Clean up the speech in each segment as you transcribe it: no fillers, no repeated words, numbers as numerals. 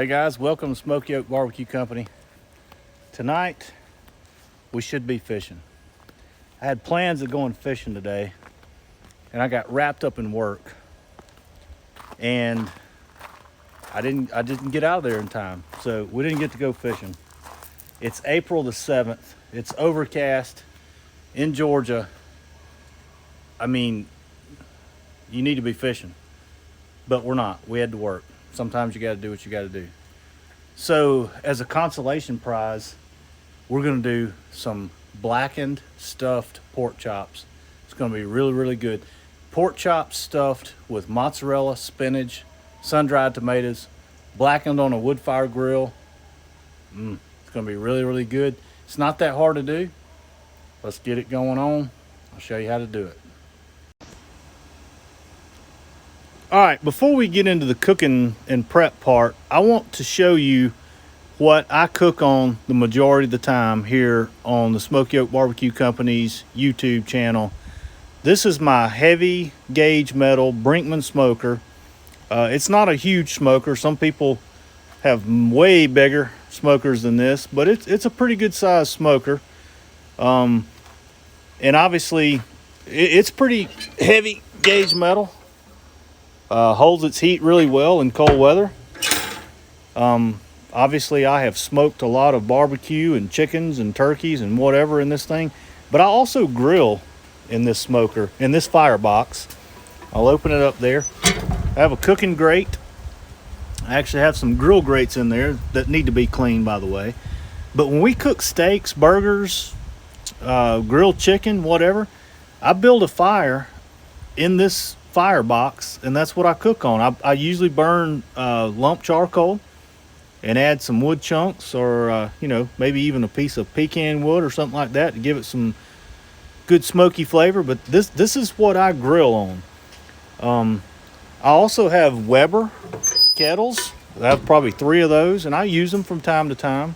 Hey guys, welcome to Smoky Oak Barbecue Company. Tonight, we should be fishing. I had plans of going fishing today, and I got wrapped up in work, and I didn't get out of there in time, so we didn't get to go fishing. It's April the 7th. It's overcast in Georgia. I mean, you need to be fishing, but we're not. We had to work. Sometimes you got to do what you got to do. So as a consolation prize, we're going to do some blackened stuffed pork chops. It's going to be really, really good. Pork chops stuffed with mozzarella, spinach, sun-dried tomatoes, blackened on a wood fire grill. It's going to be really, really good. It's not that hard to do. Let's get it going on. I'll show you how to do it. All right, before we get into the cooking and prep part, I want to show you what I cook on the majority of the time here on the Smoky Oak Barbecue Company's YouTube channel. This is my heavy gauge metal Brinkmann smoker. It's not a huge smoker. Some people have way bigger smokers than this, but it's a pretty good size smoker. And obviously, it's pretty heavy gauge metal. Holds its heat really well in cold weather. Obviously, I have smoked a lot of barbecue and chickens and turkeys and whatever in this thing, but I also grill in this smoker, in this firebox. I'll open it up there. I have a cooking grate. I actually have some grill grates in there that need to be cleaned, by the way. But when we cook steaks, burgers, grilled chicken, whatever, I build a fire in this firebox, and that's what I cook on. I usually burn lump charcoal and add some wood chunks, or maybe even a piece of pecan wood or something like that to give it some good smoky flavor. But this is what I grill on. I also have Weber kettles. I have probably 3 of those, and I use them from time to time.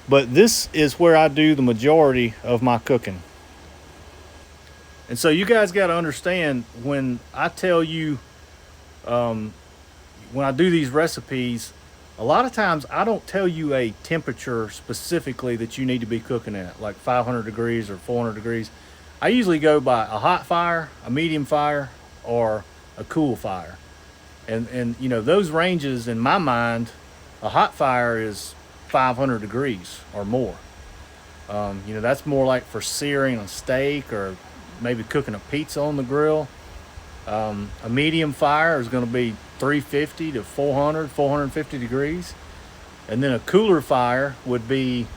But this is where I do the majority of my cooking. And so you guys got to understand, when I tell you, when I do these recipes, a lot of times I don't tell you a temperature specifically that you need to be cooking at, like 500 degrees or 400 degrees. I usually go by a hot fire, a medium fire, or a cool fire. And those ranges in my mind, a hot fire is 500 degrees or more. That's more like for searing a steak or maybe cooking a pizza on the grill. A medium fire is going to be 350 to 450 degrees. And then a cooler fire would be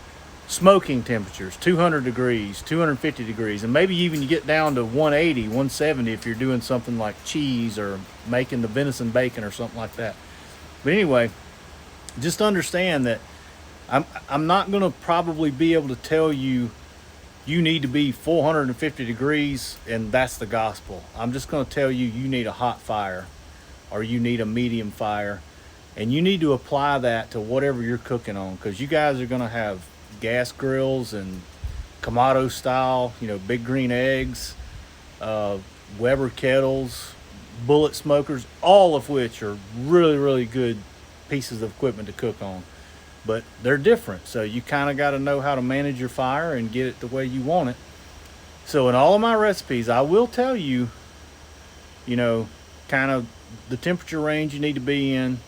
smoking temperatures, 200 degrees, 250 degrees. And maybe even you get down to 180, 170 if you're doing something like cheese or making the venison bacon or something like that. But anyway, just understand that I'm not going to probably be able to tell you need to be 450 degrees and that's the gospel. I'm just going to tell you need a hot fire or you need a medium fire, and you need to apply that to whatever you're cooking on, because you guys are going to have gas grills and Kamado style, big green eggs, Weber kettles, bullet smokers, all of which are really, really good pieces of equipment to cook on. But they're different, so you kind of got to know how to manage your fire and get it the way you want it. So in all of my recipes, I will tell you, kind of the temperature range you need to be in,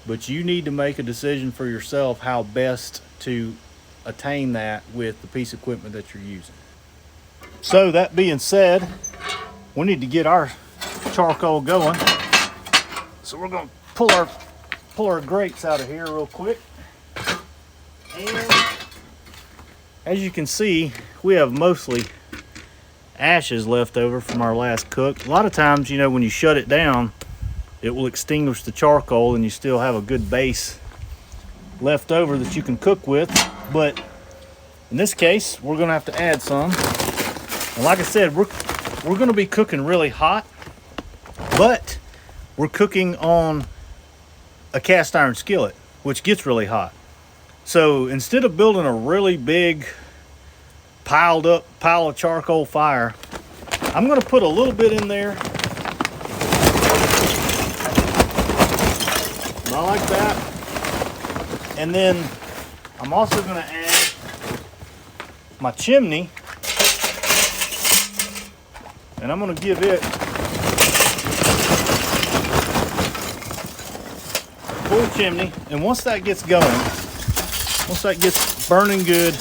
but you need to make a decision for yourself how best to attain that with the piece of equipment that you're using. So that being said, we need to get our charcoal going. So we're going to pull our grates out of here real quick. And as you can see, we have mostly ashes left over from our last cook. A lot of times, when you shut it down, it will extinguish the charcoal and you still have a good base left over that you can cook with. But in this case, we're going to have to add some. And like I said, we're going to be cooking really hot, but we're cooking on a cast iron skillet, which gets really hot. So instead of building a really big piled up pile of charcoal fire, I'm going to put a little bit in there. Not like that. And then I'm also going to add my chimney, and I'm going to give it full chimney. And once that gets going, once that gets burning good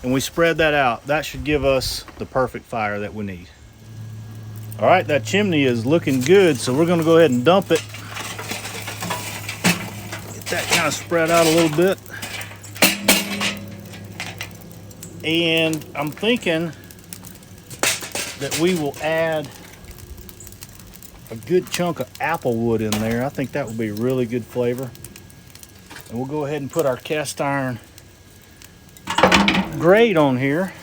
and we spread that out, that should give us the perfect fire that we need. All right, that chimney is looking good, so we're going to go ahead and dump it. Get that kind of spread out a little bit. And I'm thinking that we will add a good chunk of apple wood in there. I think that would be really good flavor. And we'll go ahead and put our cast iron grate on here.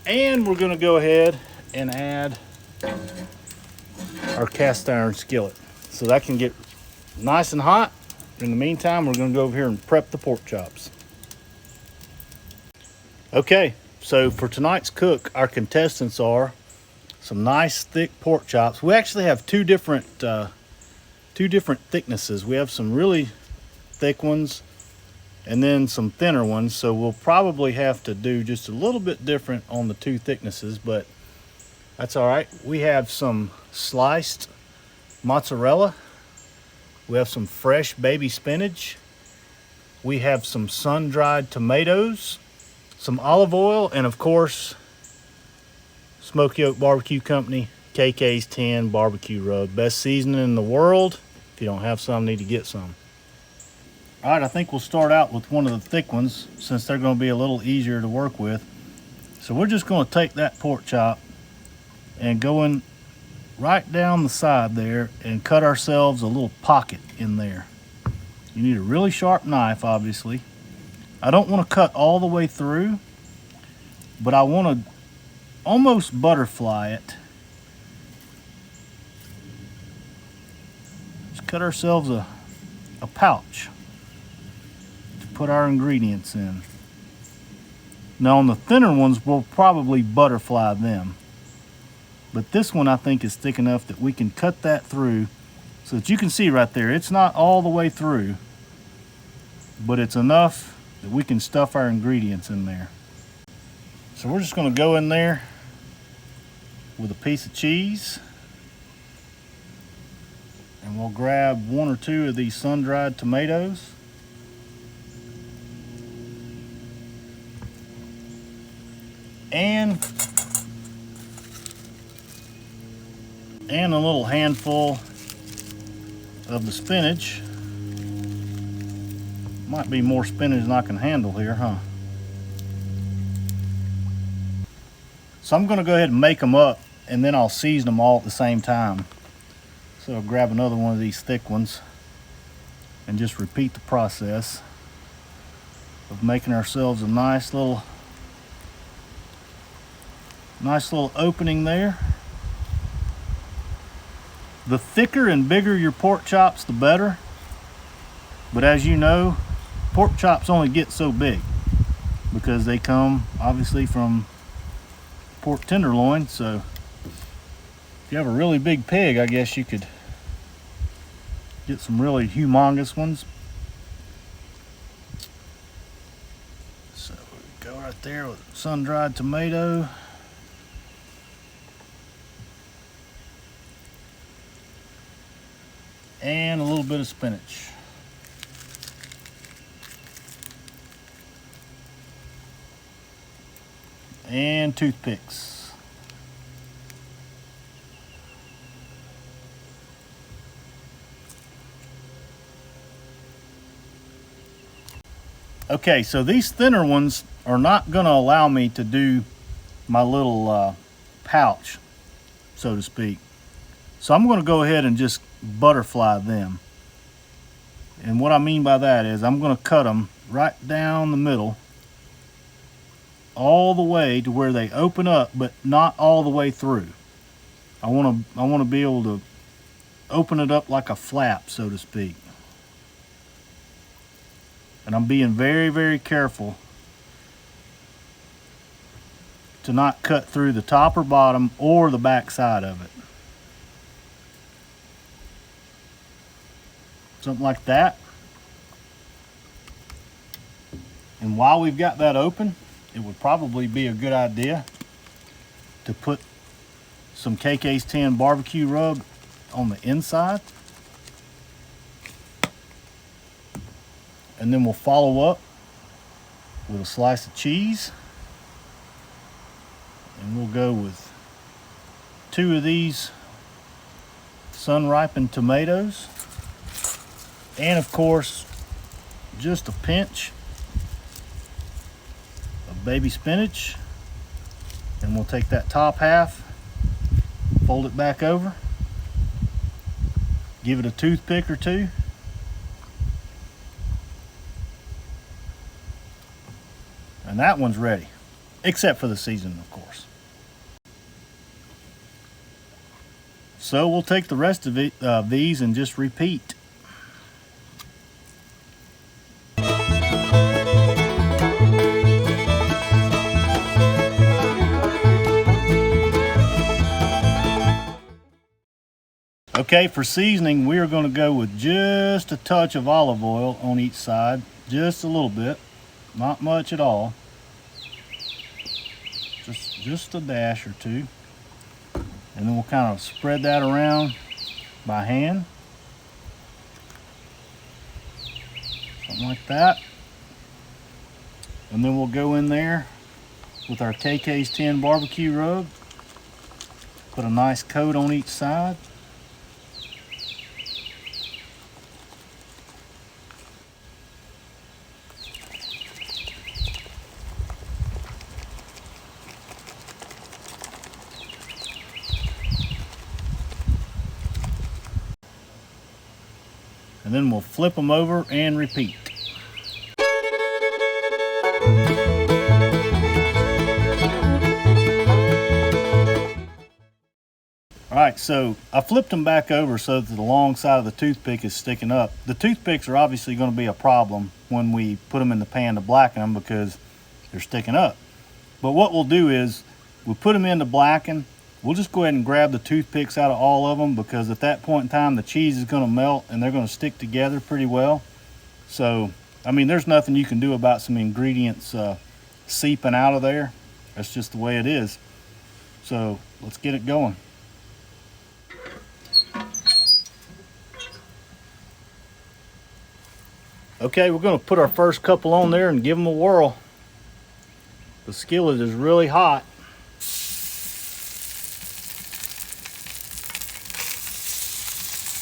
And we're going to go ahead and add our cast iron skillet so that can get nice and hot. In the meantime, we're going to go over here and prep the pork chops. Okay, so for tonight's cook, our contestants are some nice thick pork chops. We actually have two different thicknesses. We have some really thick ones and then some thinner ones, so we'll probably have to do just a little bit different on the two thicknesses, but that's all right. We have some sliced mozzarella, we have some fresh baby spinach, we have some sun-dried tomatoes, some olive oil, and of course Smoky Oak Barbecue Company KK's 10 barbecue rub. Best seasoning in the world. If you don't have some, need to get some. All right, I think we'll start out with one of the thick ones since they're going to be a little easier to work with. So we're just going to take that pork chop and go in right down the side there and cut ourselves a little pocket in there. You need a really sharp knife, obviously. I don't want to cut all the way through, but I want to almost butterfly it. Just cut ourselves a pouch to put our ingredients in. Now on the thinner ones, we'll probably butterfly them. But this one I think is thick enough that we can cut that through so that you can see right there, it's not all the way through, but it's enough that we can stuff our ingredients in there. So we're just going to go in there with a piece of cheese, and we'll grab one or two of these sun-dried tomatoes, and a little handful of the spinach. Might be more spinach than I can handle here, huh? So I'm going to go ahead and make them up, and then I'll season them all at the same time. So I'll grab another one of these thick ones and just repeat the process of making ourselves a nice little opening there. The thicker and bigger your pork chops, the better. But as you know, pork chops only get so big because they come obviously from pork tenderloin. So if you have a really big pig, I guess you could get some really humongous ones. So we go right there with sun-dried tomato. And a little bit of spinach. And toothpicks. Okay, so these thinner ones are not going to allow me to do my little pouch, so to speak. So I'm going to go ahead and just butterfly them. And what I mean by that is I'm going to cut them right down the middle, all the way to where they open up, but not all the way through. I want to be able to open it up like a flap, so to speak. And I'm being very, very careful to not cut through the top or bottom or the back side of it. something like that. And while we've got that open, it would probably be a good idea to put some KK's 10 barbecue rub on the inside. And then we'll follow up with a slice of cheese. And we'll go with 2 of these sun-ripened tomatoes. And of course, just a pinch of baby spinach. And we'll take that top half, fold it back over, give it a toothpick or two. And that one's ready, except for the seasoning, of course. So we'll take the rest of these and just repeat. Okay, for seasoning, we are going to go with just a touch of olive oil on each side, just a little bit, not much at all. Just a dash or two. And then we'll kind of spread that around by hand. Something like that. And then we'll go in there with our KK's 10 barbecue rub. Put a nice coat on each side. And then we'll flip them over and repeat. All right, so I flipped them back over so that the long side of the toothpick is sticking up. The toothpicks are obviously going to be a problem when we put them in the pan to blacken them because they're sticking up. But what we'll do is we'll put them in to blacken. We'll just go ahead and grab the toothpicks out of all of them because at that point in time the cheese is going to melt and they're going to stick together pretty well. So, I mean, there's nothing you can do about some ingredients seeping out of there. That's just the way it is. So, let's get it going. Okay, we're going to put our first couple on there and give them a whirl. The skillet is really hot.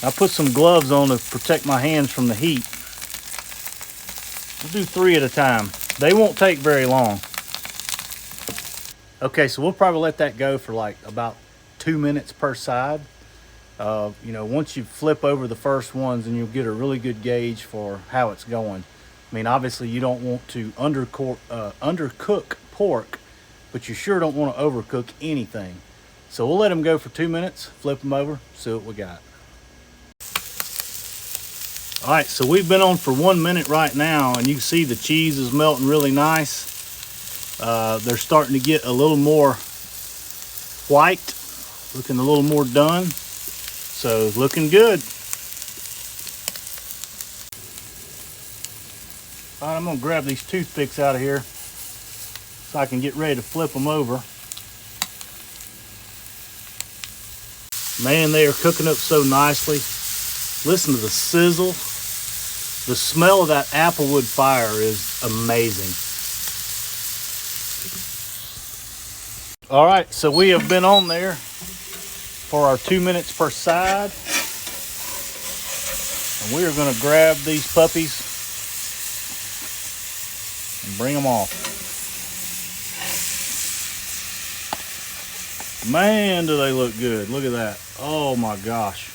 I put some gloves on to protect my hands from the heat. We'll do 3 at a time. They won't take very long. Okay, so we'll probably let that go for like about 2 minutes per side. You know, once you flip over the first ones, and you'll get a really good gauge for how it's going. I mean, obviously you don't want to undercook pork, but you sure don't want to overcook anything. So we'll let them go for 2 minutes, flip them over, see what we got. All right, so we've been on for 1 minute right now, and you can see the cheese is melting really nice. They're starting to get a little more white, looking a little more done. So looking good. All right, I'm gonna grab these toothpicks out of here so I can get ready to flip them over. Man, they are cooking up so nicely. Listen to the sizzle. The smell of that applewood fire is amazing. All right, so we have been on there for our 2 minutes per side. And we are gonna grab these puppies and bring them off. Man, do they look good. Look at that. Oh my gosh.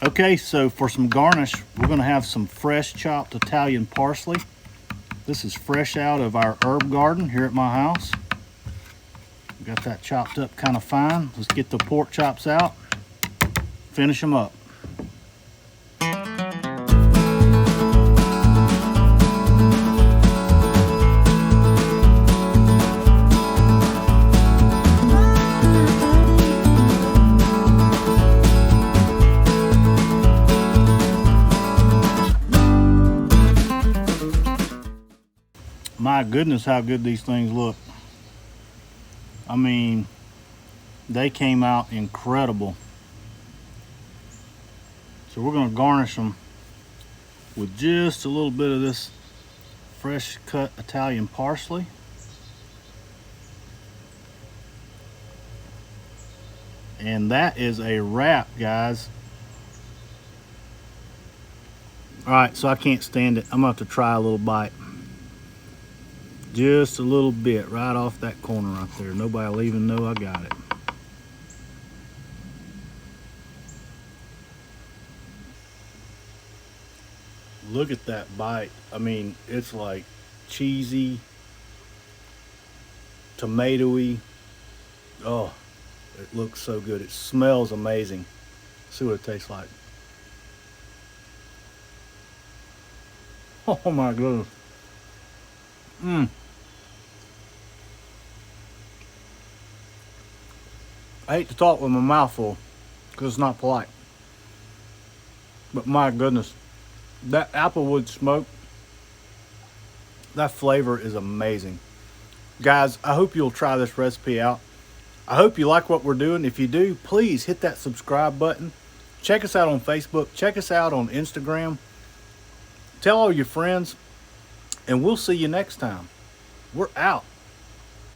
Okay, so for some garnish, we're gonna have some fresh chopped Italian parsley. This is fresh out of our herb garden here at my house. Got that chopped up kind of fine. Let's get the pork chops out, finish them up. My goodness, how good these things look. I mean, they came out incredible. So we're going to garnish them with just a little bit of this fresh cut Italian parsley. And that is a wrap, guys. All right, so I can't stand it. I'm gonna have to try a little bite. Just a little bit right off that corner right there. Nobody will even know I got it. Look at that bite. I mean, it's like cheesy, tomatoey. Oh, it looks so good. It smells amazing. See what it tastes like. Oh my goodness. I hate to talk with my mouth full because it's not polite. But my goodness, that applewood smoke, that flavor is amazing. Guys, I hope you'll try this recipe out. I hope you like what we're doing. If you do, please hit that subscribe button. Check us out on Facebook. Check us out on Instagram. Tell all your friends, and we'll see you next time. We're out.